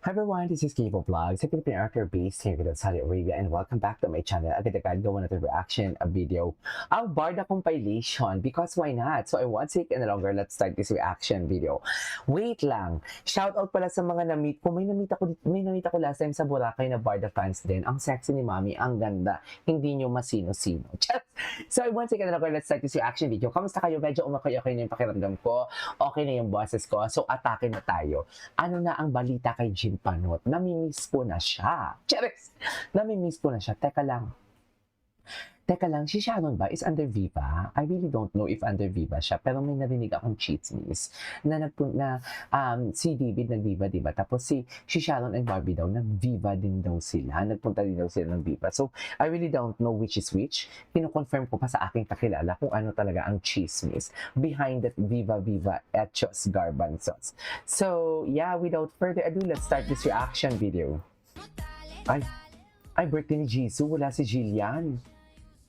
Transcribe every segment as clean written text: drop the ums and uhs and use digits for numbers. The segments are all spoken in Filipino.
Hi everyone, this is Kivo Vlogs, a Philippine actor based here in Saudi Arabia, and welcome back to my channel. Agad-agad gawa natin reaction a video. Ang Barda compilation, because why not? So I won't take any longer, let's start this reaction video. Wait lang, shout out pala sa mga na-meet ko. May na-meet ako last time sa Boracay na Barda fans din. Ang sexy ni Mami, ang ganda. Hindi nyo masino-sino. So I won't take any longer, let's start this reaction video. Kamusta kayo? Medyo umakay-okay na yung pakiramdam ko. Okay na yung boses ko. So atake na tayo. Ano na ang balita kay Jim Panot? Namimiss ko na siya. Cheres! Namimiss ko na siya. Teka lang, si Sharon ba is under Viva? I really don't know if under Viva siya, pero may narinig akong chismis na si David nag-Viva, diba? Tapos si Sharon and Barbie daw, nag-Viva din daw sila. Nagpunta din daw sila ng Viva. So, I really don't know which is which. Kino-confirm ko pa sa aking kakilala kung ano talaga ang chismis behind that Viva Hechos Garbanzos. So, yeah, without further ado, let's start this reaction video. Ay, birthday ni Jisoo, wala si Jillian.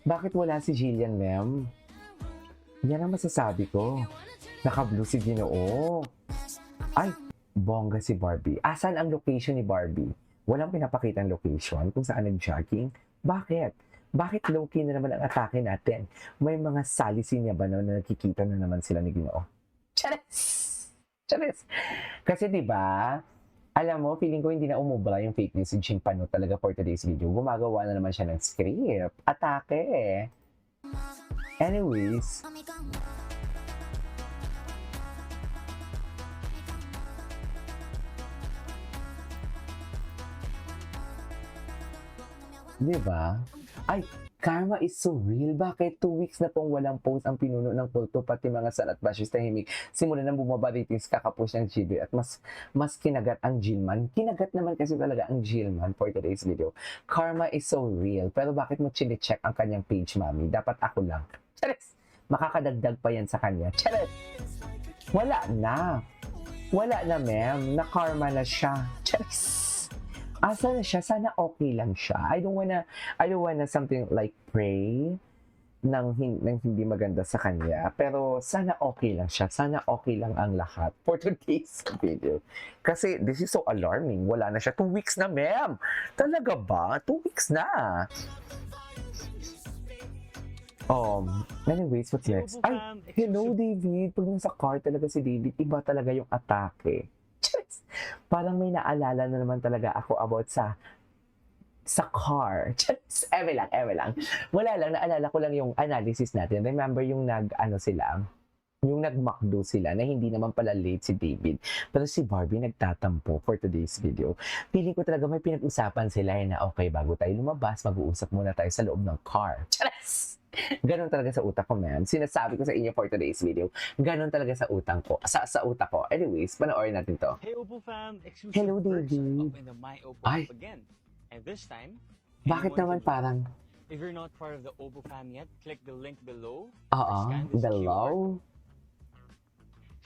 Bakit wala si Jillian, ma'am? Yan ang masasabi ko. Naka-blue si Ginoo. Ay, bongga si Barbie. Asan ang location ni Barbie? Walang pinapakita ang location kung saan nag-jogging. Bakit? Bakit low-key na naman ang atake natin? May mga salisi niya ba na nakikita na naman sila ni Ginoo? Charis! Kasi diba, alam mo, feeling ko hindi na umubra yung fake news si Jim Panot talaga for today's video. Gumagawa na naman siya ng script. Atake. Anyways. Diba? Ay, karma is so real. Bakit 2 weeks na pong walang post ang pinuno ng kulto, pati mga sanat bashers tahimik. Simula nang bumaba ratings kakapush ng GB at mas kinagat ang Jillman. Kinagat naman kasi talaga ang Jillman for today's video. Karma is so real. Pero bakit mo chine-check ang kanyang page, Mami? Dapat ako lang. Charis! Makakadagdag pa yan sa kanya. Charis! Wala na, ma'am. Na-karma na siya. Charis! Asa na siya? Sana okay lang siya. I don't wanna something like pray nang hindi maganda sa kanya. Pero sana okay lang siya. Sana okay lang ang lahat for today's video. Kasi this is so alarming. Wala na siya. 2 weeks na, ma'am. Talaga ba? 2 weeks na. Anyways, what's next? Ay, hello, David. Pag nasa car talaga si David, iba talaga yung atake. Parang may naalala na naman talaga ako about sa car. Eme lang. Wala lang, naalala ko lang yung analysis natin. Remember yung nag-McDo sila na hindi naman pala late si David. Pero si Barbie nagtatampo for today's video. Feeling ko talaga may pinag-usapan sila na okay, bago tayo lumabas, mag-uusap muna tayo sa loob ng car. Charas! Ganon talaga sa utak ko, ma'am. Sinasabi ko sa inyo for today's video. Ganon talaga sa utak ko. Sa utak ko. Anyways, panoorin natin to. Hey Oppo fam, exclusive Hello, perks David. up in the My Oppo Ay. app again. And this time, Bakit anyone naman can parang, join. If you're not part of the Oppo fam yet, click the link below. or scan this QR. below?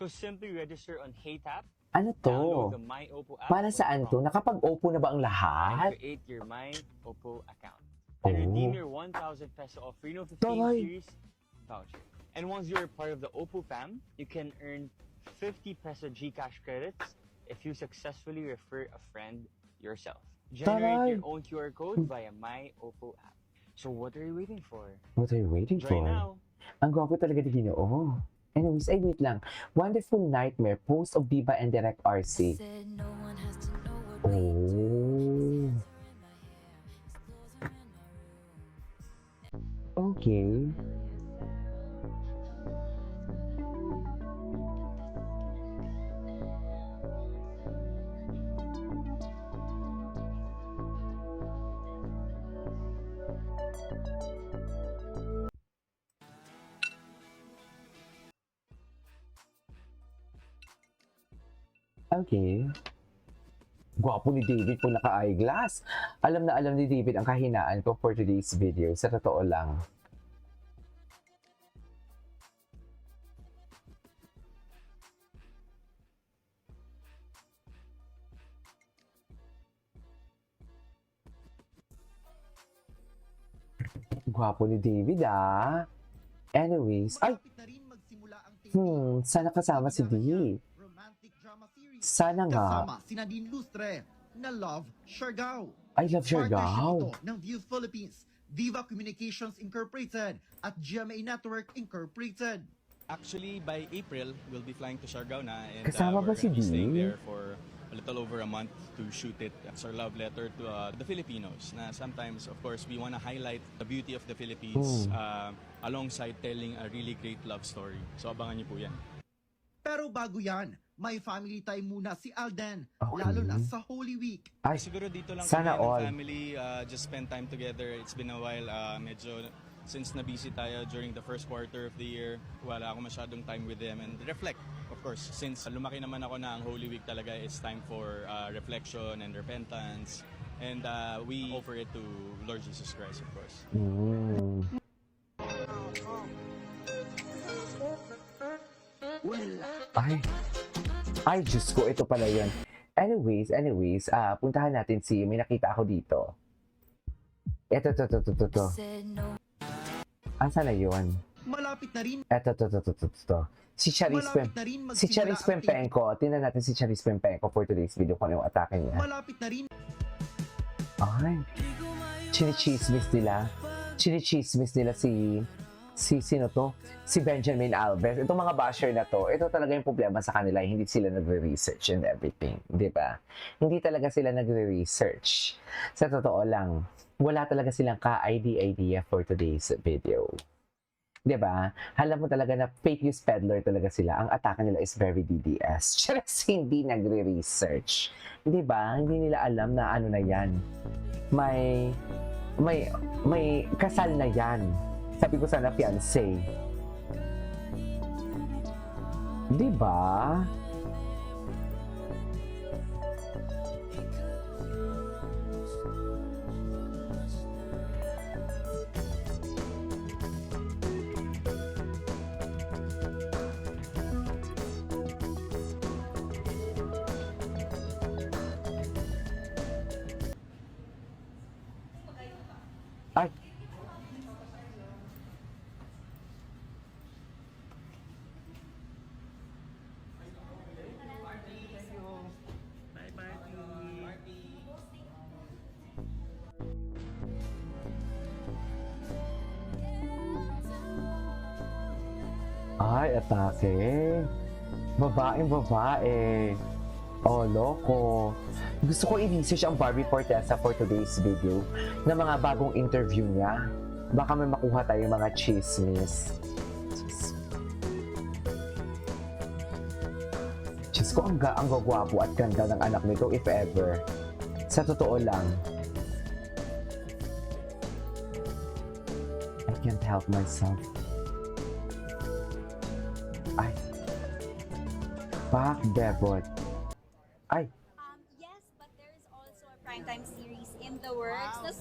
So simply register on HeyTap, Ano download to? the My Oppo app Para saan to? from Nakapag-opo na ba ang and lahat? create your My Oppo account. And redeem your 1,000 peso off Reno 15 Taray. series voucher. And once you're part of the Oppo fam, you can earn 50 peso GCash credits if you successfully refer a friend yourself. Taray. Generate your own QR code via My Oppo app. So what are you waiting for? What are you waiting for? Join now. Ang gwapo talaga ni Ginoo. Anyways, ay wait lang. Wonderful Nightmare, post of Viva and Direct RC. Oh. Okay. Okay. Gwapo ni David kung naka-eyeglass. Alam na alam ni David ang kahinaan ko for today's video. Sa totoo lang. Gwapo ni David, ah. Anyways, ay! Sana kasama si Dee. Sana nga. Kasama si Nadine Lustre. na Love Siargao. I love Partnership Siargao. ito ng View Philippines, Viva Communications Incorporated at GMA Network Incorporated. Actually, by April, we'll be flying to Siargao na, and Kasama ba we're si gonna be staying Dee? there for a little over a month to shoot it. It's our love letter to the Filipinos. Na sometimes, of course, we want to highlight the beauty of the Philippines alongside telling a really great love story. So abangan niyo po yan. Pero bago yan, may family time muna si Alden, Okay. lalo na sa Holy Week. Ay, Siguro dito lang sana kami all. ng family, just spend time together. It's been a while, medyo since na-busy tayo during the first quarter of the year, wala ako masyadong time with them and reflect, of course. Since lumaki naman ako na ang Holy Week talaga, it's time for reflection and repentance. And we offer it to Lord Jesus Christ, of course. Ay, Diyos ko, ito pala yun. Anyways, puntahan natin may nakita ako dito. Ito. Asa na yun? Malapit na rin Ito. Si Charis magsimula ang Pempenko. Tingnan natin si Charis Pempenko for today's video kung ano yung atake niya. Malapit na rin Ay, chinichismis nila si sino to? Si Benjamin Alves. Itong mga basher na to, ito talaga yung problema sa kanila, hindi sila nagre-research and everything, di ba? Hindi talaga sila nagre-research. Sa totoo lang, wala talaga silang ka-idea for today's video. Di ba? Alam mo talaga na fake news peddler talaga sila. Ang atake nila is very DDS. Just hindi nagre-research. Di ba? Hindi nila alam na ano na yan. May kasal na yan. Sabi ko sana fiancé. Di ba? Ay, ay, atake. Babaeng babae. Oh, loko. Gusto ko i-research ang Barbie Fortesa for today's video na mga bagong interview niya. Baka may makuha tayong mga chismis. Diyos ko, ang gagwapo at ganda ng anak nito if ever. Sa totoo lang. I can't help myself. Ay. Pak Debot. Ay. Yes, but there is also a primetime series in the works na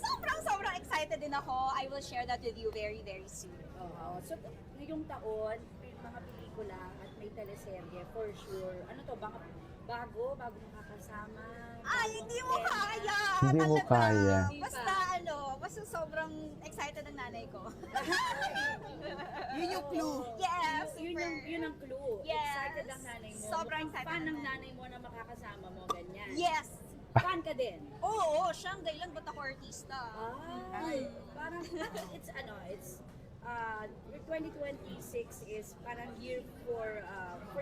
sobrang excited din ako. I will share that with you very, very soon. Oo. So, ngayong taon, may mga pelikula at may teleserye, for sure. Ano to, bago makakasama. Ay, hindi mo tema. kaya! Hindi mo Talaga. kaya. Basta sobrang excited ang nanay ko. Yun yung clue. Yes, Yun ang clue. Yes. Excited ang nanay mo. Sobrang excited Fan ang ng nanay mo na makakasama mo, ganyan. Yes! Fan ka din. Oo, siya ang dahilan ba't ako artista. Ay, parang it's 2026 is parang year for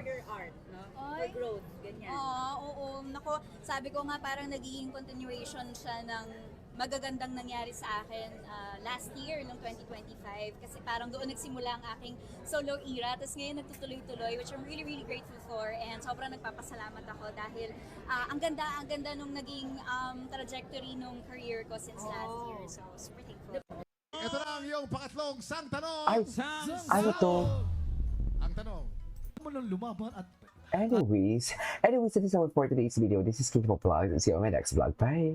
your art, no? Ay. For growth, ganyan. Oo. Nako, sabi ko nga parang nagiging continuation siya ng magagandang nangyari sa akin last year, noong 2025. Kasi parang doon nagsimula ang aking solo era. Tapos ngayon nagtutuloy-tuloy, which I'm really, really grateful for. And sobrang nagpapasalamat ako dahil ang ganda nung naging trajectory nung career ko since last year. So, super thankful. Ito na ang iyong pangatlong sang tanong. Ay, ano to? Ang tanong. Mo nang lumaban at Anyways, that is all for today's video. This is King Vlogs and see you on my next vlog. Bye!